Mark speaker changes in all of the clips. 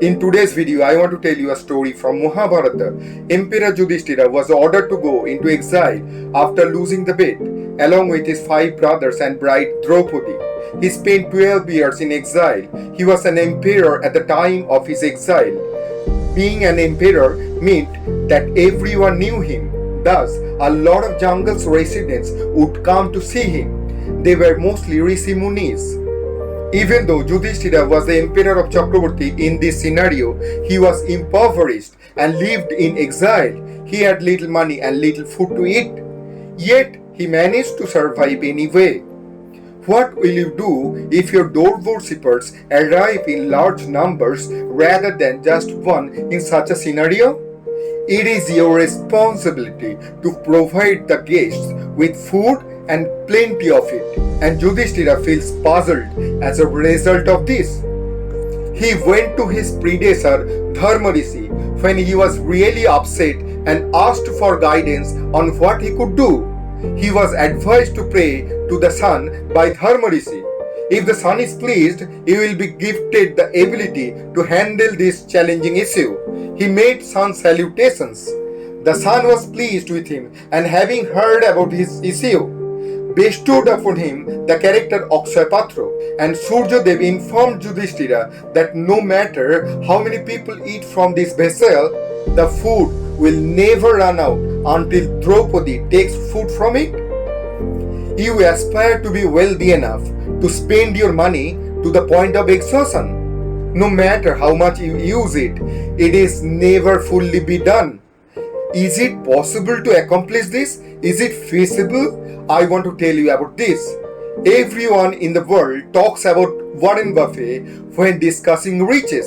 Speaker 1: In today's video, I want to tell you a story from Mahabharata. Emperor Yudhishthira was ordered to go into exile after losing the bet, along with his 5 brothers and bride Draupadi. He spent 12 years in exile. He was an emperor at the time of his exile. Being an emperor meant that everyone knew him. Thus, a lot of jungle's residents would come to see him. They were mostly Rishi Munis. Even though Yudhishthira was the emperor of Chakravarti in this scenario, he was impoverished and lived in exile. He had little money and little food to eat. Yet, he managed to survive anyway. What will you do if your dwarf worshippers arrive in large numbers rather than just one in such a scenario? It is your responsibility to provide the guests with food and plenty of it. And Yudhishthira feels puzzled as a result of this. He went to his predecessor Dharmarishi when he was really upset and asked for guidance on what he could do. He was advised to pray to the sun by Dharmarishi. If the sun is pleased, he will be gifted the ability to handle this challenging issue. He made sun salutations. The sun was pleased with him, and having heard about his issue, bestowed upon him the character Akshay Patra, and Suryadev informed Yudhishthira that no matter how many people eat from this vessel, the food will never run out until Draupadi takes food from it. You aspire to be wealthy enough to spend your money to the point of exhaustion. No matter how much you use it, it is never fully be done. Is it possible to accomplish this? Is it feasible? I want to tell you about this. Everyone in the world talks about Warren Buffett when discussing riches.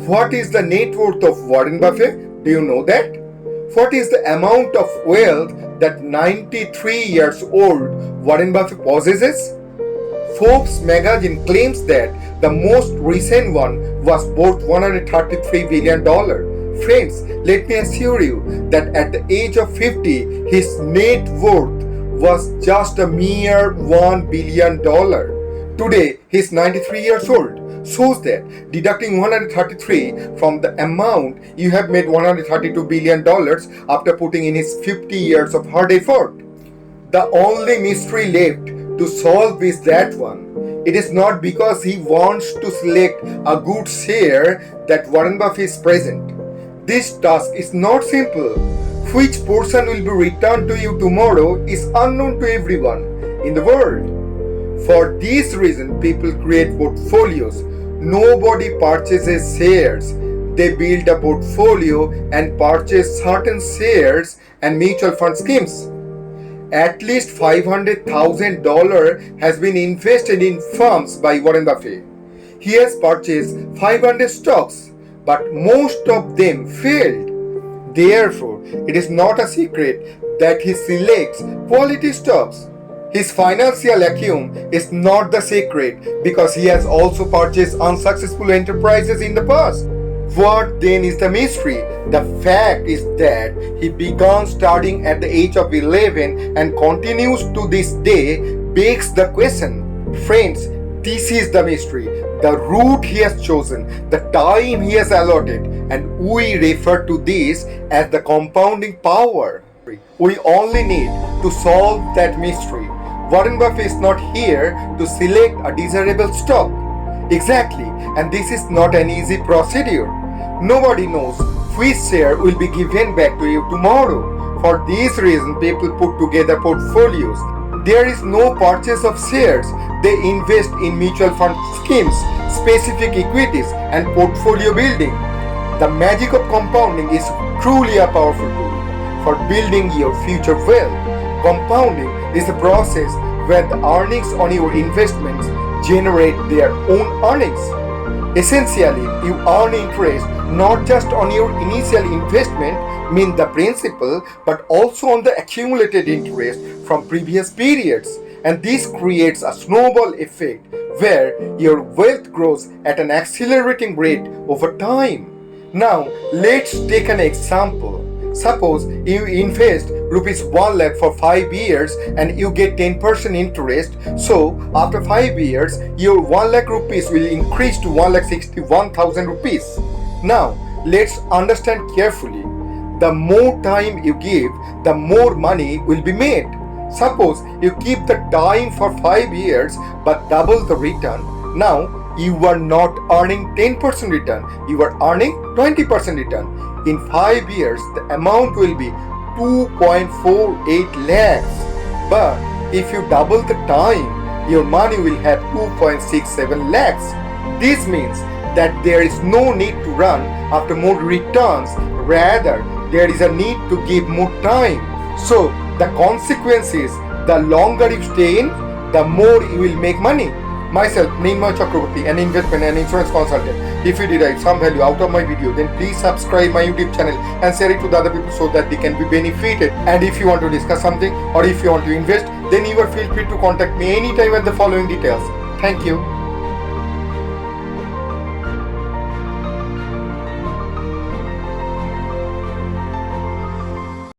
Speaker 1: What is the net worth of Warren Buffett? Do you know that? What is the amount of wealth that 93 years old Warren Buffett possesses? Forbes magazine claims that the most recent one was worth $133 billion. Friends, let me assure you that at the age of 50, his net worth was just a mere $1 billion. Today, he is 93 years old. Shows that deducting 133 from the amount, you have made $132 billion after putting in his 50 years of hard effort. The only mystery left to solve is that one. It is not because he wants to select a good share that Warren Buffett is present. This task is not simple. Which portion will be returned to you tomorrow is unknown to everyone in the world. For this reason, people create portfolios. Nobody purchases shares. They build a portfolio and purchase certain shares and mutual fund schemes. At least $500,000 has been invested in firms by Warren Buffett. He has purchased 500 stocks, but most of them failed. Therefore, it is not a secret that he selects quality stocks. His financial acumen is not the secret because he has also purchased unsuccessful enterprises in the past. What then is the mystery? The fact is that he began studying at the age of 11 and continues to this day begs the question. Friends, this is the mystery, the route he has chosen, the time he has allotted, and we refer to this as the compounding power. We only need to solve that mystery. Warren Buffett is not here to select a desirable stock. Exactly, and this is not an easy procedure. Nobody knows which share will be given back to you tomorrow. For this reason, people put together portfolios. There is no purchase of shares. They invest in mutual fund schemes, specific equities, and portfolio building. The magic of compounding is truly a powerful tool for building your future wealth. Compounding is a process where the earnings on your investments generate their own earnings. Essentially, you earn interest not just on your initial investment, mean the principal, but also on the accumulated interest from previous periods. And this creates a snowball effect where your wealth grows at an accelerating rate over time. Now, let's take an example. Suppose you invest rupees 1 lakh for 5 years and you get 10% interest. So after 5 years, your 1 lakh rupees will increase to 1,61,000 rupees. Now, let's understand carefully. The more time you give, the more money will be made. Suppose you keep the time for 5 years but double the return. Now, you are not earning 10% return, you are earning 20% return. In 5 years, the amount will be 2.48 lakhs. But if you double the time, your money will have 2.67 lakhs. This means that there is no need to run after more returns, rather there is a need to give more time. So the consequence is, the longer you stay in, the more you will make money. Myself, Nirmal Chakraborty, an investment and insurance consultant. If you derive some value out of my video, then please subscribe my YouTube channel and share it to the other people so that they can be benefited. And if you want to discuss something or if you want to invest, then you are feel free to contact me anytime at the following details. Thank you.